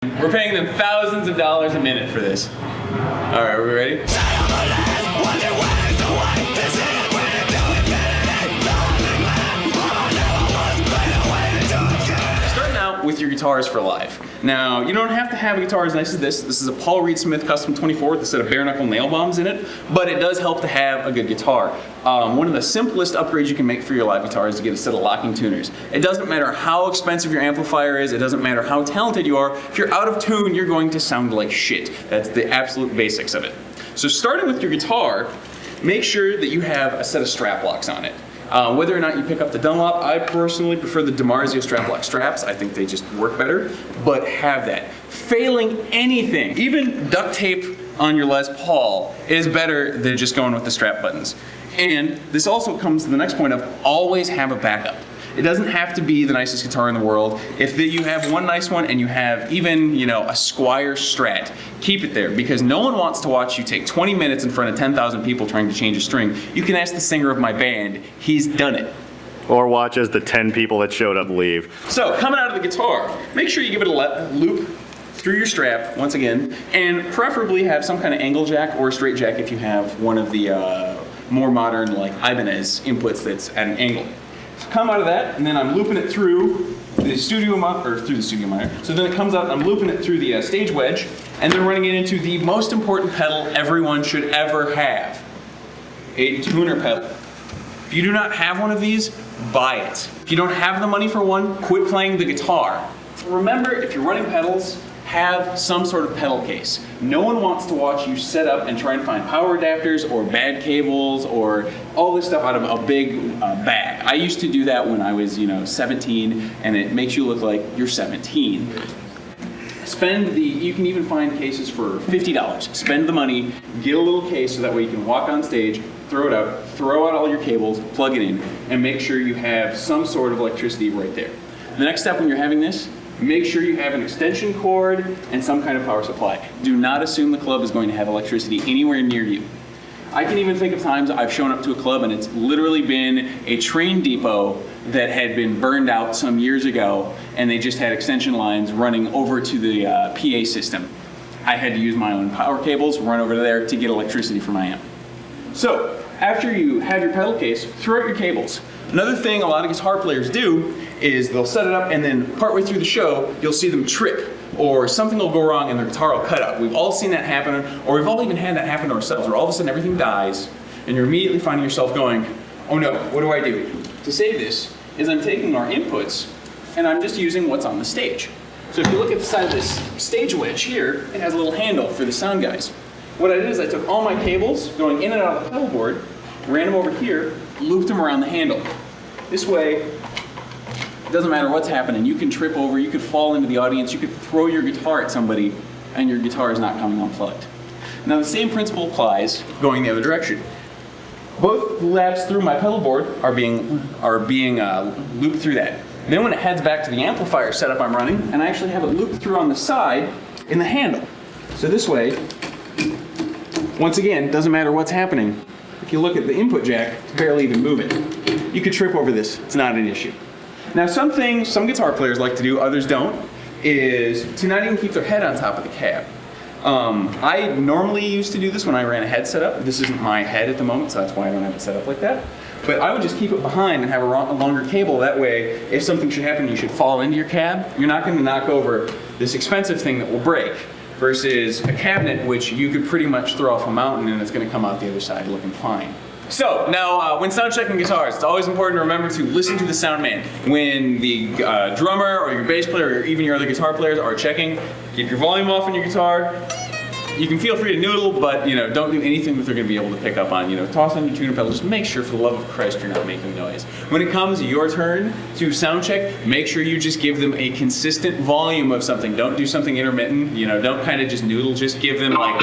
We're paying them thousands of dollars a minute for this. All right, are we ready? Starting out with your guitars for live. Now, you don't have to have a guitar as nice as this. This is a Paul Reed Smith Custom 24 with a set of bare knuckle nail bombs in it, but it does help to have a good guitar. One of the simplest upgrades you can make for your live guitar is to get a set of locking tuners. It doesn't matter how expensive your amplifier is, it doesn't matter how talented you are, if you're out of tune, you're going to sound like shit. That's the absolute basics of it. So starting with your guitar, make sure that you have a set of strap locks on it. Whether or not you pick up the Dunlop, I personally prefer the DiMarzio strap lock straps. I think they just work better, but have that. Failing anything, even duct tape on your Les Paul is better than just going with the strap buttons. And this also comes to the next point of always have a backup. It doesn't have to be the nicest guitar in the world. If you have one nice one and you have even, a Squier Strat, keep it there because no one wants to watch you take 20 minutes in front of 10,000 people trying to change a string. You can ask the singer of my band, he's done it. Or watch as the 10 people that showed up leave. So coming out of the guitar, make sure you give it a loop through your strap once again, and preferably have some kind of angle jack or straight jack if you have one of the more modern like Ibanez inputs that's at an angle. Come out of that, and then I'm looping it through the studio monitor. So then it comes out, and I'm looping it through the stage wedge, and then running it into the most important pedal everyone should ever have, a tuner pedal. If you do not have one of these, buy it. If you don't have the money for one, quit playing the guitar. Remember, if you're running pedals, have some sort of pedal case. No one wants to watch you set up and try and find power adapters or bad cables or all this stuff out of a big bag. I used to do that when I was, 17, and it makes you look like you're 17. You can even find cases for $50. Spend the money, get a little case so that way you can walk on stage, throw it out, throw out all your cables, plug it in, and make sure you have some sort of electricity right there. The next step when you're having this, make sure you have an extension cord and some kind of power supply. Do not assume the club is going to have electricity anywhere near you. I can even think of times I've shown up to a club and it's literally been a train depot that had been burned out some years ago and they just had extension lines running over to the PA system. I had to use my own power cables, run over there to get electricity for my amp. So, after you have your pedal case, throw out your cables. Another thing a lot of guitar players do is they'll set it up and then partway through the show, you'll see them trip or something will go wrong and their guitar will cut out. We've all seen that happen, or we've all even had that happen to ourselves where all of a sudden everything dies and you're immediately finding yourself going, oh no, what do I do? To save this is I'm taking our inputs and I'm just using what's on the stage. So if you look at the side of this stage wedge here, it has a little handle for the sound guys. What I did is I took all my cables going in and out of the pedal board, ran them over here, looped them around the handle. This way, it doesn't matter what's happening. You can trip over, you could fall into the audience, you could throw your guitar at somebody, and your guitar is not coming unplugged. Now the same principle applies going the other direction. Both laps through my pedal board are being looped through that. Then when it heads back to the amplifier setup I'm running, and I actually have it looped through on the side in the handle. So this way, once again, doesn't matter what's happening. If you look at the input jack, it's barely even moving. You could trip over this, it's not an issue. Now some things some guitar players like to do, others don't, is to not even keep their head on top of the cab. I normally used to do this when I ran a head setup. This isn't my head at the moment, so that's why I don't have it set up like that. But I would just keep it behind and have a longer cable. That way, if something should happen, you should fall into your cab, you're not going to knock over this expensive thing that will break. Versus a cabinet, which you could pretty much throw off a mountain and it's going to come out the other side looking fine. So now, when sound checking guitars, it's always important to remember to listen to the sound man. When the drummer or your bass player or even your other guitar players are checking, keep your volume off on your guitar. You can feel free to noodle, but don't do anything that they're going to be able to pick up on. Toss on your tuner pedal. Just make sure, for the love of Christ, you're not making noise. When it comes your turn to sound check, make sure you just give them a consistent volume of something. Don't do something intermittent. Don't kind of just noodle. Just give them like.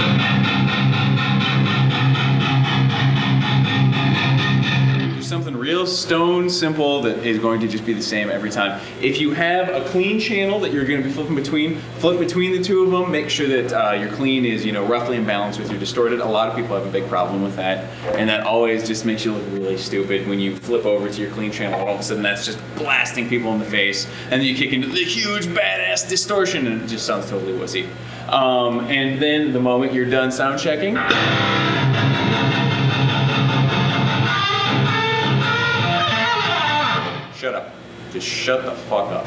something real stone simple that is going to just be the same every time. If you have a clean channel that you're going to be flipping between, flip between the two of them. Make sure that your clean is, you know, roughly in balance with your distorted. A lot of people have a big problem with that, and that always just makes you look really stupid when you flip over to your clean channel. All of a sudden, that's just blasting people in the face, and then you kick into the huge badass distortion, and it just sounds totally wussy. And then the moment you're done sound checking, shut up. Just shut the fuck up.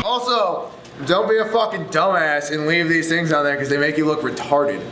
Also, don't be a fucking dumbass and leave these things on there because they make you look retarded.